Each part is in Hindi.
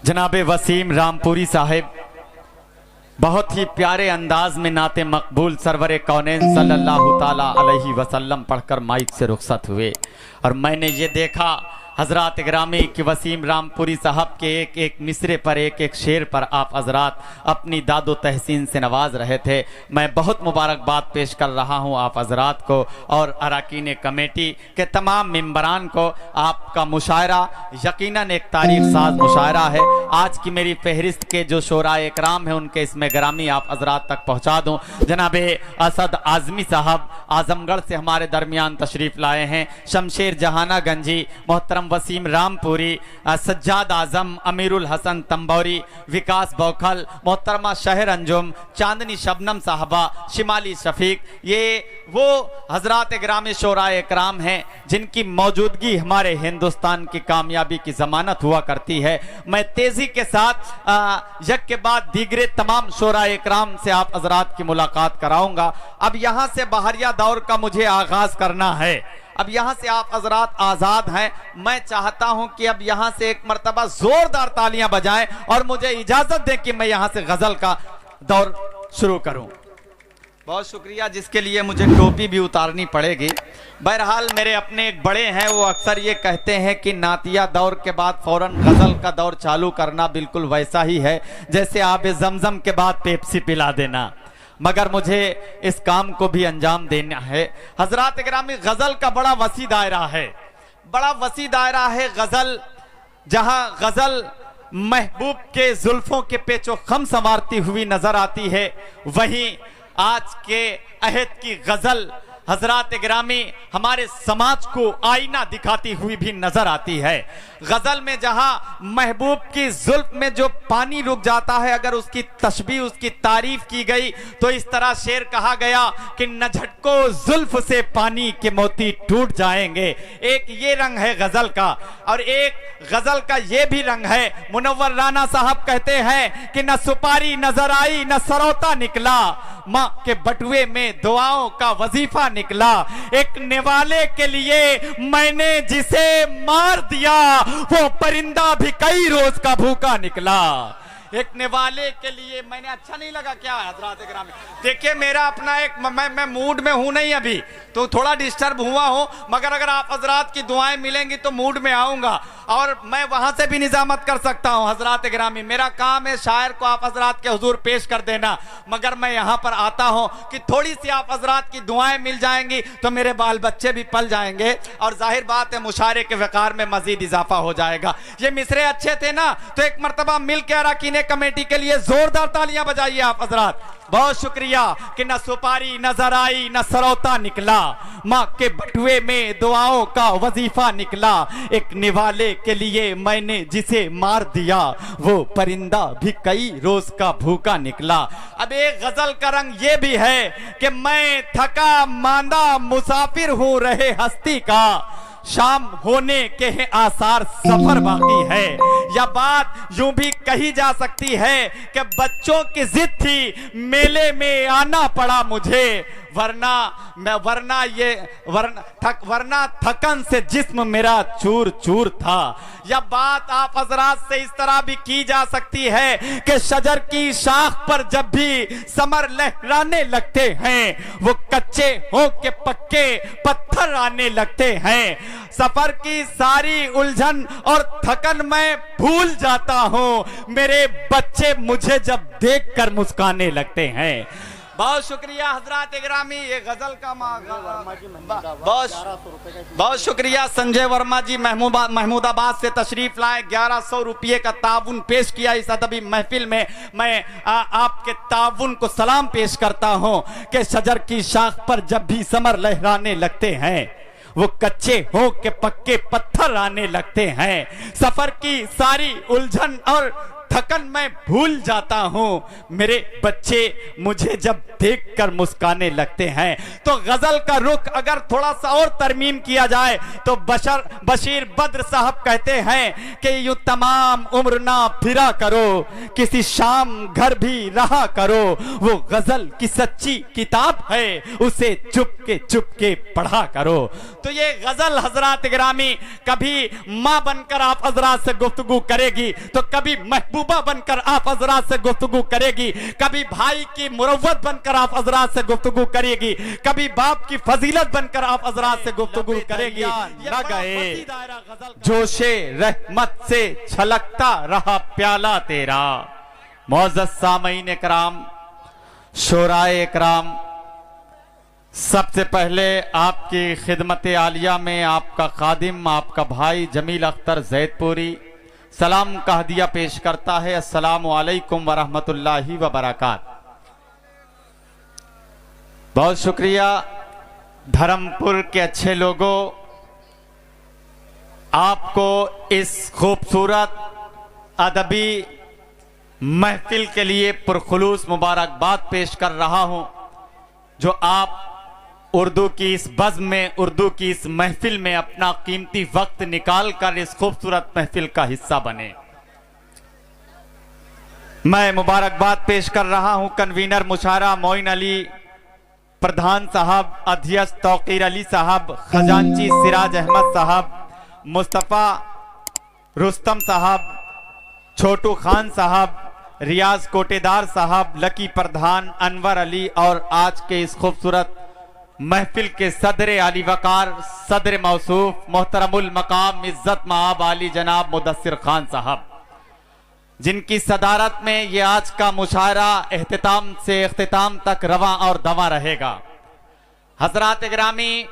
जनाबे वसीम रामपुरी साहिब बहुत ही प्यारे अंदाज में नाते मकबूल सरवरे कौनैन सल्लल्लाहु ताला अलैहि वसल्लम पढ़कर माइक से रुखसत हुए और मैंने ये देखा हजरात ग्रामी कि वसीम रामपुरी साहब के एक एक मिसरे पर एक एक शेर पर आप हजरात अपनी दादो तहसीन से नवाज रहे थे। मैं बहुत मुबारकबाद पेश कर रहा हूं आप हजरात को और अरकान कमेटी के तमाम मेंबरान को। आपका मुशायरा यकीनन एक तारीख साज मुशायरा है। आज की मेरी फहरिस्त के जो शोराए इकराम है उनके इसमें ग्रामी आप हजरात तक पहुँचा दूँ। जनाबे असद आजमी साहब आजमगढ़ से हमारे दरमियान तशरीफ़ लाए हैं। शमशेर जहाना गंजी, मोहतरम वसीम रामपुरी, सज्जाद आजम, अमीरुल हसन तंबौरी, विकास बौखल, मोहतरमा शहर अंजुम, चांदनी शबनम साहबा, शिमाली शफीक, ये वो हजरात ग्रामी शोराए इकराम हैं जिनकी मौजूदगी हमारे हिंदुस्तान की कामयाबी की जमानत हुआ करती है। मैं तेजी के साथ यक के बाद दीगरे तमाम शोराए इकराम से आप हजरात की मुलाकात कराऊंगा। अब यहाँ से बहरिया दौर का मुझे आगाज करना है। अब यहाँ से आप हजरात आजाद हैं। मैं चाहता हूं कि अब यहाँ से एक मर्तबा जोरदार तालियां बजाएं और मुझे इजाजत दें कि मैं यहाँ से गजल का दौर शुरू करूं। बहुत शुक्रिया, जिसके लिए मुझे टोपी भी उतारनी पड़ेगी। बहरहाल मेरे अपने एक बड़े हैं, वो अक्सर ये कहते हैं कि नातिया दौर के बाद फौरन गजल का दौर चालू करना बिल्कुल वैसा ही है जैसे आब जमजम के बाद पेप्सी पिला देना, मगर मुझे इस काम को भी अंजाम देना है। हजरात ग्रामी, गजल का बड़ा वसी दायरा है, बड़ा वसी दायरा है गजल। जहां गजल महबूब के जुल्फों के पेचो खम संवारती हुई नजर आती है, वहीं आज के अहद की गजल हजरात ग्रामी हमारे समाज को आईना दिखाती हुई भी नजर आती है। गजल में जहां महबूब की जुल्फ में जो पानी रुक जाता है, अगर उसकी तशबीह, उसकी तारीफ की गई तो इस तरह शेर कहा गया कि न झटको जुल्फ से पानी के मोती टूट जाएंगे। एक ये रंग है गजल का, और एक गजल का ये भी रंग है। मुनव्वर राना साहब कहते हैं कि न सुपारी नजर आई न सरौता निकला, माँ के बटुए में दुआओं का वजीफा निकला। एक निवाले के लिए मैंने जिसे मार दिया, वो परिंदा भी कई रोज का भूखा निकला। एक निवाले के लिए मैंने, अच्छा नहीं लगा क्या हजरात ग्रामी? देखिए मेरा अपना एक मैं मूड में हूं नहीं अभी, तो थोड़ा डिस्टर्ब हुआ हूं, मगर अगर आप हजरात की दुआएं मिलेंगी तो मूड में आऊंगा और मैं वहां से भी निजामत कर सकता हूं। हजरात ग्रामी, मेरा काम है शायर को आप हजरात के हुजूर पेश कर देना, मगर मैं यहां पर आता हूं कि थोड़ी सी आप हजरात की दुआएं मिल जाएंगी तो मेरे बाल बच्चे भी पल जाएंगे और जाहिर बात है मुशायरे के वकार में मजीद इजाफा हो जाएगा। ये मिसरे अच्छे थे ना, तो एक मरतबा मिल के अरकान कमेटी के लिए जोरदार तालियां बजाइए आप हजरात। बहुत शुक्रिया कि न सुपारी नजर आई न सरौता निकला, माँ के बटुए में दुआओं का वजीफा निकला। एक निवाले के लिए मैंने जिसे मार दिया, वो परिंदा भी कई रोज का भूखा निकला। अब एक गजल का रंग ये भी है कि मैं थका मांदा मुसाफिर हूं रहे हस्ती का, शाम होने के हैं आसार सफर बाकी है। यह बात यूं भी कही जा सकती है कि बच्चों की जिद थी मेले में आना पड़ा मुझे, वरना थकन से जिस्म मेरा चूर चूर था। यह बात आप हजरात से इस तरह भी की जा सकती है कि शजर की शाख पर जब भी समर लहराने लगते हैं, वो कच्चे हो के पक्के पत्थर आने लगते हैं। सफर की सारी उलझन और थकन मैं भूल जाता हूं, मेरे बच्चे मुझे जब देखकर मुस्काने लगते हैं। बहुत शुक्रिया हजरात ग्रामी, ये गजल का बहुत शुक्रिया संजय वर्मा जी महमूदाबाद से तशरीफ लाए, 1100 रुपये का ताउन पेश किया इस अदबी महफिल में। मैं आपके ताउन को सलाम पेश करता हूं कि शजर की शाख पर जब भी समर लहराने लगते हैं, वो कच्चे हो के पक्के पत्थर आने लगते हैं। सफर की सारी उलझन और थकन मैं भूल जाता हूँ। मेरे बच्चे मुझे जब देखकर मुस्काने लगते हैं। तो गजल का रुख अगर थोड़ा सा और तरमीम किया जाए तो बशीर बद्र साहब कहते हैं कि यूं तमाम उम्र ना फिरा करो, किसी शाम घर भी रहा करो, वो गजल की सच्ची किताब है, उसे चुपके पढ़ा करो। तो ये गजल हजरात गिरामी कभी माँ बनकर आप हजरात से गुफ्तगू करेगी, तो कभी महबूबा बनकर आप हजरात से गुफ्तगू करेगी, कभी भाई की मुरव्वत बनकर आप हजरात से गुफ्तगू करेगी, कभी बाप की फजीलत बनकर आप हजरात से गुफ्तगू करेगी। न गए जोशे रहमत से छलकता रहा प्याला तेरा। मौजूद सामईन इकराम, शोराए इकराम, सबसे पहले आपकी खिदमत आलिया में आपका खादिम, आपका भाई जमील अख्तर जैदपुरी सलाम का हदिया पेश करता है। अस्सलामु अलैकुम वरहमतुल्लाहि वबरकात। बहुत शुक्रिया धर्मपुर के अच्छे लोगों, आपको इस खूबसूरत अदबी महफिल के लिए पुरखुलूस मुबारकबाद पेश कर रहा हूं, जो आप उर्दू की इस बज़्म में, उर्दू की इस महफिल में अपना कीमती वक्त निकाल कर इस खूबसूरत महफिल का हिस्सा बने। मैं मुबारकबाद पेश कर रहा हूं कन्वीनर मुशारा मोइन अली प्रधान साहब, अध्यक्ष तौकीर अली साहब, खजांची सिराज अहमद साहब, मुस्तफ़ा रुस्तम साहब, छोटू खान साहब, रियाज कोटेदार साहब, लकी प्रधान, अनवर अली और आज के इस खूबसूरत महफिल के सदर आली वकार, सदर मौसूफ, मोहतरमुल मकाम, इज्जत माब आली जनाब मुदस्सिर खान साहब, जिनकी सदारत में ये आज का मुशायरा एहतिताम से इख्तिताम तक रवा और दवा रहेगा। हजरात गिरामी,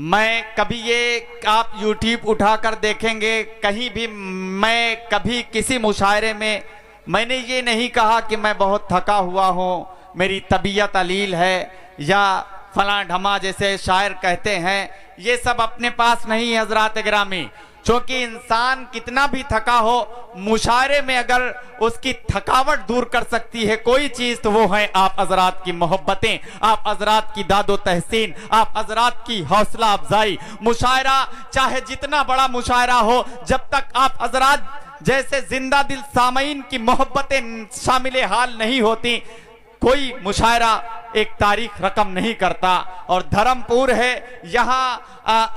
मैं कभी ये आप यूट्यूब उठाकर देखेंगे, कहीं भी मैं कभी किसी मुशायरे में मैंने ये नहीं कहा कि मैं बहुत थका हुआ हूँ, मेरी तबीयत अलील है या फलां ढमा जैसे शायर कहते हैं। ये सब अपने पास नहीं है हजरात गिरामी, क्योंकि इंसान कितना भी थका हो, मुशायरे में अगर उसकी थकावट दूर कर सकती है कोई चीज तो वो है आप हजरात की मोहब्बतें, आप हजरात की दादो तहसीन, आप हजरात की हौसला अफजाई। मुशायरा चाहे जितना बड़ा मुशायरा हो, जब तक आप हजरात जैसे जिंदा दिल सामईन की मोहब्बतें शामिल हाल नहीं होती, कोई मुशायरा एक तारीख रकम नहीं करता। और धर्मपुर है, यहाँ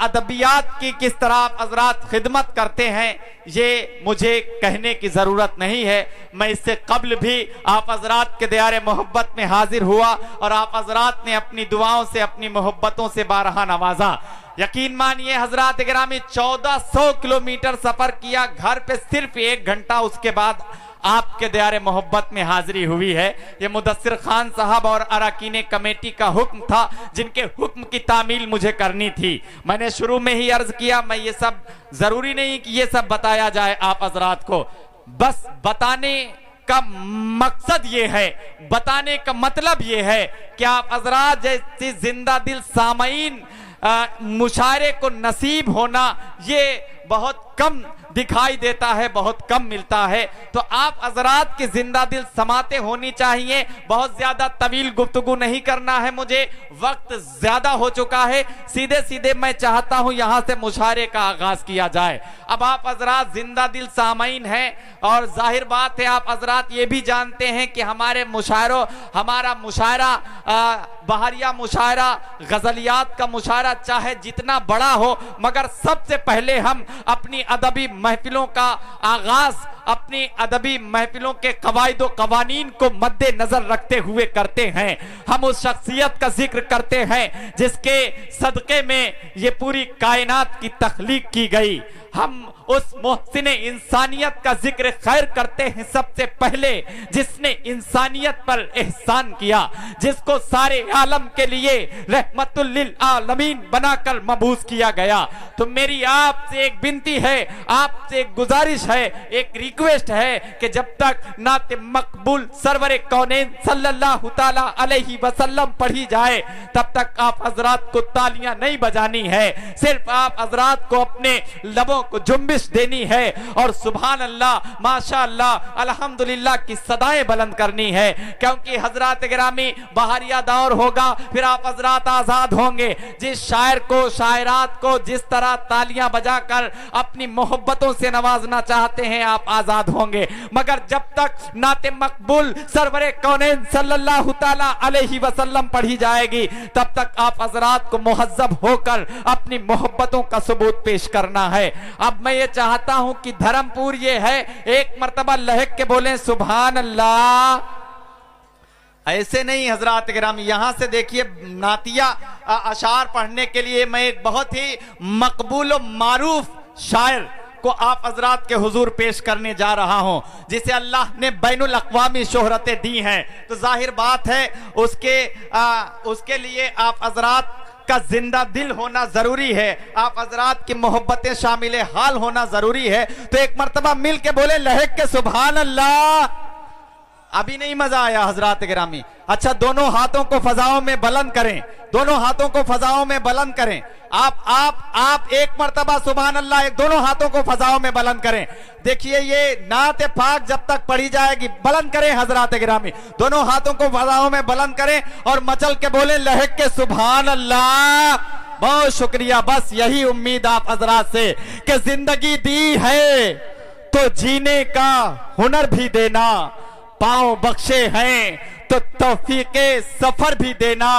अदबियात की किस तरह आप हजरात खिदमत करते हैं ये मुझे कहने की जरूरत नहीं है। मैं इससे कबल भी आप हजरात के दियारे मोहब्बत में हाजिर हुआ और आप हजरात ने अपनी दुआओं से, अपनी मोहब्बतों से बारहा नवाजा। यकीन मानिए हजरात गिरामी, 1400 किलोमीटर सफर किया, घर पे सिर्फ 1 घंटा उसके बाद आपके दियारे मोहब्बत में हाजिरी हुई है। ये मुदस्सिर खान साहब और अरकान कमेटी का हुक्म था, जिनके हुक्म की तामील मुझे करनी थी। मैंने शुरू में ही अर्ज किया, मैं ये सब जरूरी नहीं कि ये सब बताया जाए आप हजरात को, बस बताने का मकसद ये है, बताने का मतलब ये है कि आप हजरात जैसे जिंदा दिल सामईन मुशायरे को नसीब होना ये बहुत कम दिखाई देता है, बहुत कम मिलता है। तो आप हजरात की जिंदा दिल समाते होनी चाहिए। बहुत ज्यादा तवील गुफ्तगू नहीं करना है मुझे, वक्त ज्यादा हो चुका है। सीधे सीधे मैं चाहता हूं यहां से मुशायरे का आगाज किया जाए। अब आप हजरात जिंदा दिल सामईन हैं और जाहिर बात है आप हजरात ये भी जानते हैं कि हमारे मुशायरों, हमारा मुशायरा बहरिया मुशायरा, गजलियात का मुशायरा चाहे जितना बड़ा हो, मगर सबसे पहले हम अपनी अदबी महफिलों का आगाज अपनी अदबी महफिलों के कवायद व कवानीन को मद्देनजर रखते हुए करते हैं। हम उस शख्सियत का जिक्र करते हैं जिसके सदके में ये पूरी कायनात की तख्लीक की गई। हम उस मोहसिन इंसानियत का जिक्र खैर करते हैं सबसे पहले, जिसने इंसानियत पर एहसान किया, जिसको सारे आलम के लिए रहमतुल लिल आलमीन बनाकर मबूस किया गया। तो मेरी आपसे एक विनती है, आपसे एक गुजारिश है, एक रिक्वेस्ट है कि जब तक नाते मकबूल सरवरे कौनैन सल्लल्लाहु ताला अलैहि वसल्लम पढ़ी जाए, तब तक आप हजरात को तालियां नहीं बजानी है। सिर्फ आप हजरात को अपने लबों को जुम्बिश देनी है और सुभान अल्लाह, माशा अल्लाह, अल्हम्दुलिल्लाह की सदाएं बुलंद करनी है। क्योंकि हजरात गिरामी बहारिया दौर होगा, फिर आप हजरात आजाद होंगे। जिस शायर को, शायरात को जिस तरह तालियां बजाकर अपनी मोहब्बतों से नवाजना चाहते हैं, आप आजाद होंगे। मगर जब तक नाते मकबूल सरवरे कौनैन सल्लल्लाहु ताला अलैहि वसल्लम पढ़ी जाएगी, तब तक आप हजरात को मुहज्जब होकर अपनी मोहब्बतों का सबूत पेश करना है। अब मैं ये चाहता हूं कि धर्मपुर ये है, एक मर्तबा लहक के बोले सुभान अल्लाह। ऐसे नहीं हजरात गिरामी, यहां से देखिए नातिया अशार पढ़ने के लिए मैं एक बहुत ही मकबूल और मारूफ शायर को आप हजरात के हुजूर पेश करने जा रहा हूं, जिसे अल्लाह ने बैनुल अक़वामी शोहरतें दी हैं। तो जाहिर बात है उसके लिए आप हजरात का जिंदा दिल होना जरूरी है, आप हजरात की मोहब्बतें शामिल हाल होना जरूरी है। तो एक मर्तबा मिल के बोले लहक के सुभान अल्लाह। अभी नहीं मजा आया हजरात गिरामी। अच्छा, दोनों हाथों को फजाओं में बुलंद करें, दोनों हाथों को फजाओं में बुलंद करें। आप एक मर्तबा सुभान अल्लाह, एक दोनों हाथों को फजाओं में बुलंद करें। देखिए ये नात पाक जब तक पढ़ी जाएगी, बुलंद करें हजरात गिरामी, दोनों हाथों को फजाओं में बुलंद करें और मचल के बोले लहक के सुभान अल्लाह। बहुत शुक्रिया। बस यही उम्मीद आप हजरात से कि जिंदगी दी है तो जीने का हुनर भी देना, पांव बख्शे हैं तो तौफीके सफर भी देना।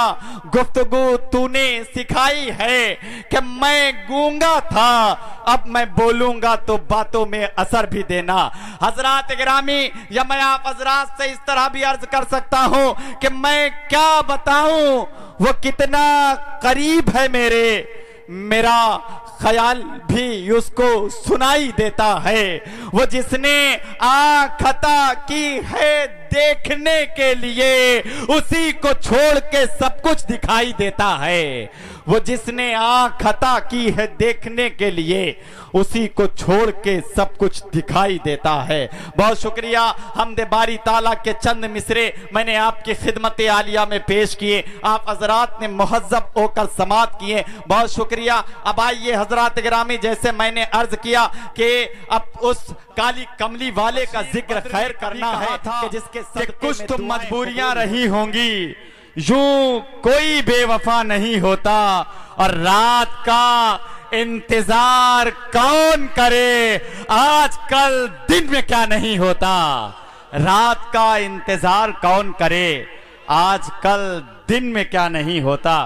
गुफ्तगू तूने सिखाई है कि मैं गूंगा था, अब मैं बोलूंगा तो बातों में असर भी देना। हजरात गिरामी, या मैं आप हजरात से इस तरह भी अर्ज कर सकता हूं कि मैं क्या बताऊं वो कितना करीब है मेरे, मेरा ख्याल भी उसको सुनाई देता है। वो जिसने आँख खता की है देखने के लिए, उसी को छोड़ के सब कुछ दिखाई देता है। वो जिसने आँख खता की है देखने के लिए, उसी को छोड़ के सब कुछ दिखाई देता है। बहुत शुक्रिया। हमदे बारी ताला के चंद मिसरे मैंने आपकी खिदमत आलिया में पेश किए, आप हजरात ने मुहज्जब होकर समात किए। बहुत शुक्रिया। अब आइए हजरात गिरामी, जैसे मैंने अर्ज किया कि अब उस काली कमली वाले का जिक्र खैर करना है कि जिसके कुछ तो मजबूरियां रही होंगी, यूं कोई बेवफा नहीं होता, और रात का इंतजार कौन करे, आजकल दिन में क्या नहीं होता। रात का इंतजार कौन करे, आजकल दिन में क्या नहीं होता।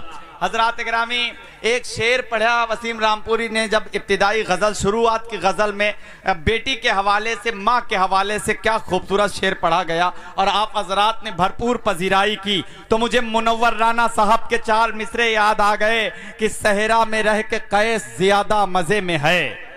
हजरात गिरामी, एक शेर पढ़ा वसीम रामपुरी ने जब इब्तिदाई गज़ल, शुरुआत की गज़ल में बेटी के हवाले से, माँ के हवाले से क्या खूबसूरत शेर पढ़ा गया और आप हजरात ने भरपूर पजीराई की। तो मुझे मुनव्वर राना साहब के 4 मिसरे याद आ गए कि सहरा में रह के कैस ज्यादा मज़े में है।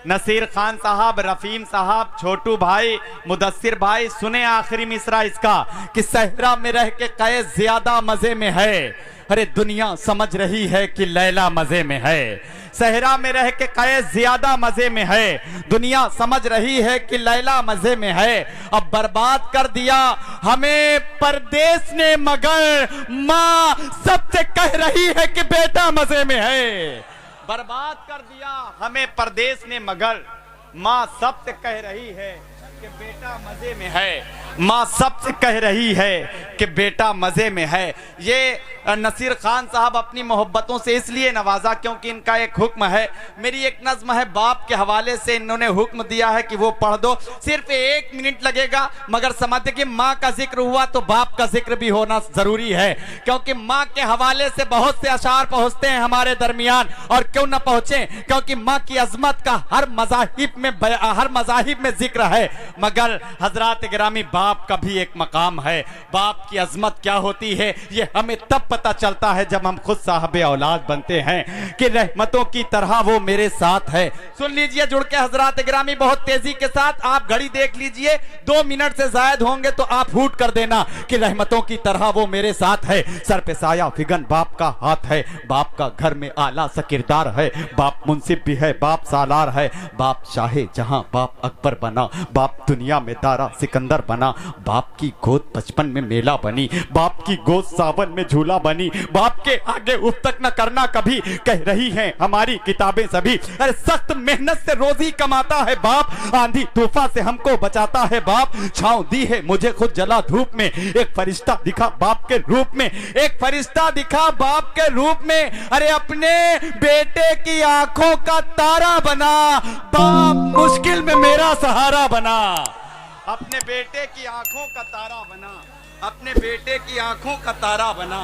नसीर खान साहब, रफीम साहब, छोटू भाई, मुदस्सिर भाई, सुने आखिरी मिसरा इसका कि सहरा में रह के कैस ज्यादा मज़े में है। अरे दुनिया समझ रही है कि लैला मजे में है। सहरा में रह के कैस ज्यादा मजे में है, दुनिया समझ रही है कि लैला मजे में है। अब बर्बाद कर दिया हमें परदेश ने, मगर माँ सबसे कह रही है कि बेटा मजे में है। बर्बाद कर दिया हमें परदेश ने, मगर माँ सबसे कह रही है कि बेटा मजे में है। माँ सबसे कह रही है कि बेटा मजे में है। ये नसीर खान साहब अपनी मोहब्बतों से इसलिए नवाजा क्योंकि इनका एक हुक्म है। मेरी एक नज्म है, बाप के हवाले से इन्होंने हुक्म दिया है कि वो पढ़ दो। सिर्फ 1 मिनट लगेगा, मगर समझते कि माँ का जिक्र हुआ तो बाप का जिक्र भी होना जरूरी है, क्योंकि माँ के हवाले से बहुत से अशार पहुंचते हैं हमारे दरमियान। और क्यों ना पहुंचे, क्योंकि माँ की अजमत का हर मज़ाहिब में जिक्र है। मगर हजरात गिरामी, बाप का भी एक मकाम है। बाप की अजमत क्या होती है ये हमें तब पता चलता है जब हम खुद साहबे औलाद बनते हैं कि रहमतों की तरह वो मेरे साथ है। सुन लीजिए जुड़ के हजरात गिरामी, बहुत तेजी के साथ आप घड़ी देख लीजिए, 2 मिनट से जायद होंगे तो आप हूट कर देना कि रहमतों की तरह वो मेरे साथ है। सर पे साया फिगन बाप का हाथ है, बाप का घर में आला सा किरदार है। बाप मुंसिफ भी है, बाप सालार है, बाप शाहे जहां, बाप अकबर बना, बाप दुनिया में दारा सिकंदर बना। बना, बाप की गोद बचपन में मेला बनी, बाप की गोद सावन में झूला बनी, बाप के आगे उफ तक न करना कभी, कह रही हैं हमारी किताबें सभी। अरे सख्त मेहनत से रोजी कमाता है बाप, आंधी तूफान से हमको बचाता है बाप, छांव दी है मुझे खुद जला धूप में, एक फरिश्ता दिखा बाप के रूप में, एक फरिश्ता दिखा बाप के रूप में। अरे अपने बेटे की आंखों का तारा बना, बाप मुश्किल में मेरा सहारा बना, अपने बेटे की आंखों का तारा बना, अपने बेटे की आंखों का तारा बना।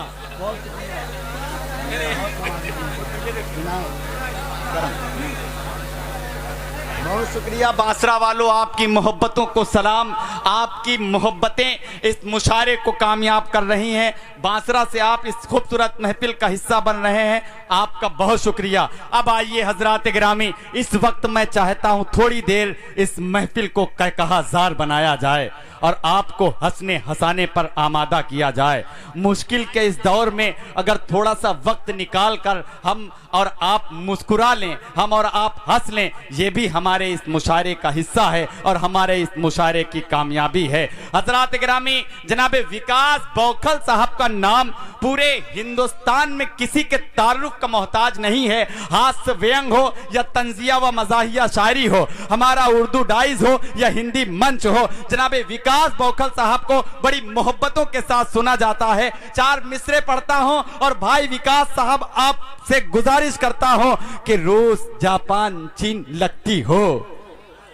बहुत शुक्रिया बांसरा वालों, आपकी मोहब्बतों को सलाम, आपकी मोहब्बतें इस मुशायरे को कामयाब कर रही हैं। बांसरा से आप इस खूबसूरत महफिल का हिस्सा बन रहे हैं, आपका बहुत शुक्रिया। अब आइए हजरात गिरामी, इस वक्त मैं चाहता हूं थोड़ी देर इस महफिल को कहकहाजार बनाया जाए और आपको हंसने हंसाने पर आमादा किया जाए। मुश्किल के इस दौर में अगर थोड़ा सा वक्त निकाल कर हम और आप मुस्कुरा लें, हम और आप हंस लें, ये भी हमारे इस मुशायरे का हिस्सा है और हमारे इस मुशायरे की कामयाबी है। हजरात गिरामी, जनाब विकास बौखल साहब का नाम पूरे हिंदुस्तान में किसी के तारुफ का मोहताज नहीं है। हास्य व्यंग हो या तंजिया व मजाहिया शायरी हो, हमारा उर्दू डाइज हो या हिंदी मंच हो, जनाब विकास बौखल साहब को बड़ी मोहब्बतों के साथ सुना जाता है। चार मिसरे पढ़ता हूं और भाई विकास साहब आपसे गुजारिश करता हूं कि रोज जापान चीन लगती हो,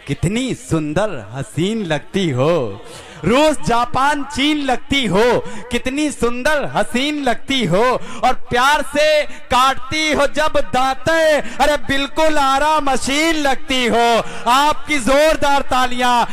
कितनी सुंदर हसीन लगती हो, रोज जापान चीन लगती हो, कितनी सुंदर हसीन लगती हो, और प्यार से काटती हो जब दांतें, अरे बिल्कुल आरा मशीन लगती हो। आपकी जोरदार तालियां।